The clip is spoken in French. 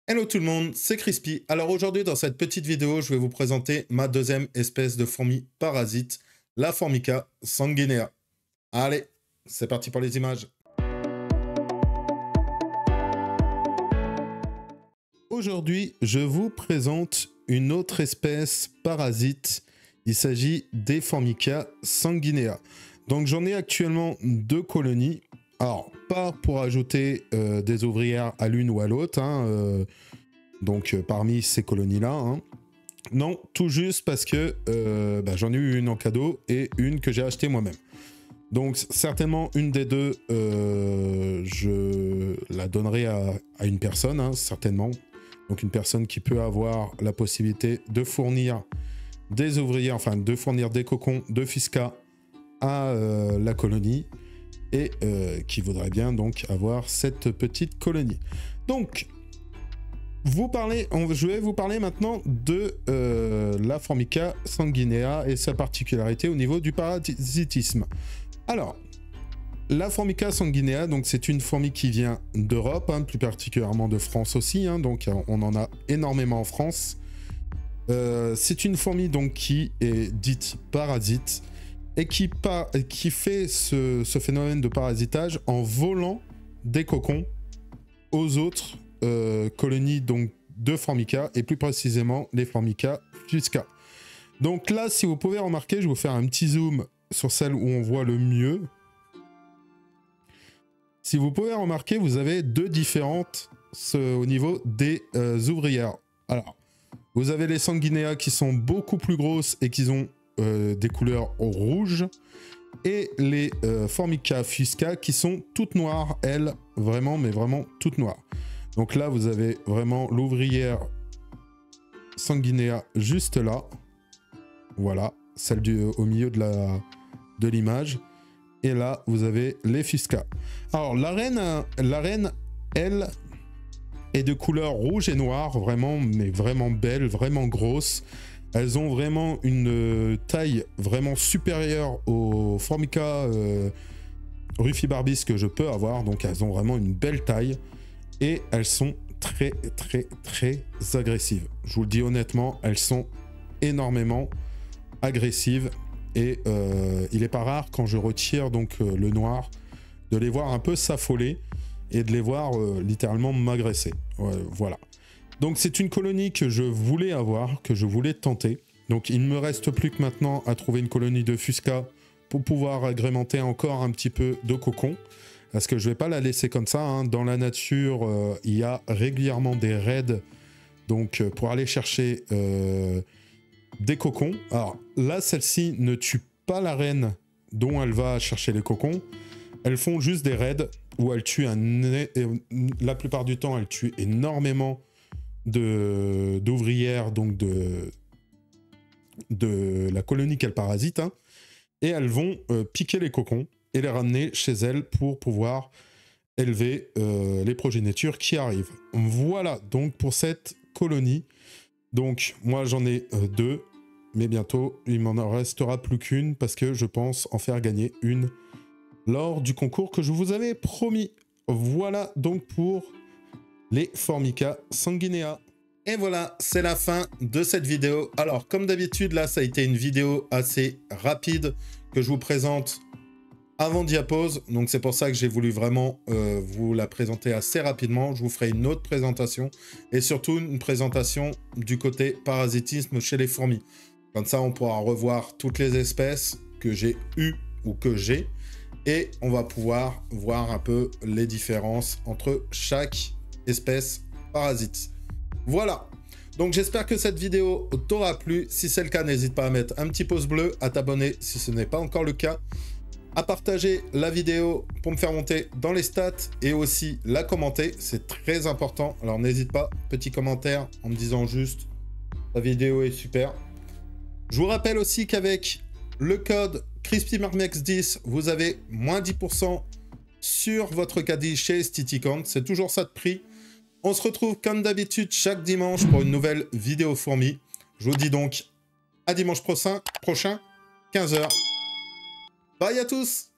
Hello tout le monde, c'est Crispy. Alors aujourd'hui dans cette petite vidéo, je vais vous présenter ma deuxième espèce de fourmi parasite, la Formica sanguinea. Allez, c'est parti pour les images. Aujourd'hui, je vous présente une autre espèce parasite. Il s'agit des Formica sanguinea. Donc j'en ai actuellement 2 colonies. Alors, pas pour ajouter des ouvrières à l'une ou à l'autre, parmi ces colonies-là. Hein. Non, tout juste parce que j'en ai eu une en cadeau et une que j'ai achetée moi-même. Donc, certainement, une des deux, je la donnerai à une personne, hein, certainement. Donc, une personne qui peut avoir la possibilité de fournir des ouvrières, enfin, de fournir des cocons de Fusca à la colonie. Et qui voudrait bien donc avoir cette petite colonie. Donc, je vais vous parler maintenant de la Formica sanguinea et sa particularité au niveau du parasitisme. Alors, la Formica sanguinea, donc c'est une fourmi qui vient d'Europe, hein, plus particulièrement de France aussi, hein, donc on en a énormément en France. C'est une fourmi donc qui est dite parasite, et qui fait ce phénomène de parasitage en volant des cocons aux autres colonies donc, de Formica, et plus précisément les Formica fusca. Donc là, si vous pouvez remarquer, je vais vous faire un petit zoom sur celle où on voit le mieux. Si vous pouvez remarquer, vous avez deux différentes au niveau des ouvrières. Alors, vous avez les sanguinea qui sont beaucoup plus grosses et qui ont des couleurs rouges, et les Formica fusca qui sont toutes noires, elles, vraiment, mais vraiment toutes noires. Donc là, vous avez vraiment l'ouvrière sanguinea juste là. Voilà, celle au milieu de l'image. Et là, vous avez les fusca. Alors, la reine, elle, est de couleur rouge et noire, vraiment, mais vraiment belle, vraiment grosse. Elles ont vraiment une taille vraiment supérieure aux Formica rufibarbis que je peux avoir. Donc elles ont vraiment une belle taille. Et elles sont très, très, très agressives. Je vous le dis honnêtement, elles sont énormément agressives. Et il n'est pas rare quand je retire donc le noir, de les voir un peu s'affoler et de les voir littéralement m'agresser. Voilà. Donc c'est une colonie que je voulais avoir, que je voulais tenter. Donc il ne me reste plus que maintenant à trouver une colonie de Fusca pour pouvoir agrémenter encore un petit peu de cocon. Parce que je ne vais pas la laisser comme ça. Hein. Dans la nature, il y a régulièrement des raids donc, pour aller chercher des cocons. Alors là, celle-ci ne tue pas la reine dont elle va chercher les cocons. Elles font juste des raids où elles tuent la plupart du temps, elles tuent énormément d'ouvrières donc de la colonie qu'elles parasitent, hein, et elles vont piquer les cocons et les ramener chez elles pour pouvoir élever les progénitures qui arrivent. Voilà donc pour cette colonie. Donc moi j'en ai 2, mais bientôt il m'en restera plus qu'une parce que je pense en faire gagner une lors du concours que je vous avais promis. Voilà donc pour les Formica sanguinea. Et voilà, c'est la fin de cette vidéo. Alors, comme d'habitude, là, ça a été une vidéo assez rapide que je vous présente avant diapose. Donc, c'est pour ça que j'ai voulu vraiment vous la présenter assez rapidement. Je vous ferai une autre présentation et surtout une présentation du côté parasitisme chez les fourmis. Comme ça, on pourra revoir toutes les espèces que j'ai eues ou que j'ai. Et on va pouvoir voir un peu les différences entre chaque espèce parasite. Voilà, donc j'espère que cette vidéo t'aura plu. Si c'est le cas, n'hésite pas à mettre un petit pouce bleu, à t'abonner si ce n'est pas encore le cas, à partager la vidéo pour me faire monter dans les stats et aussi la commenter, c'est très important. Alors n'hésite pas, petit commentaire en me disant juste « la vidéo est super ». Je vous rappelle aussi qu'avec le code CrispyMarmex10, vous avez moins 10% sur votre caddie chez STTCount, c'est toujours ça de prix. On se retrouve comme d'habitude chaque dimanche pour une nouvelle vidéo fourmi. Je vous dis donc à dimanche prochain, 15 h. Bye à tous!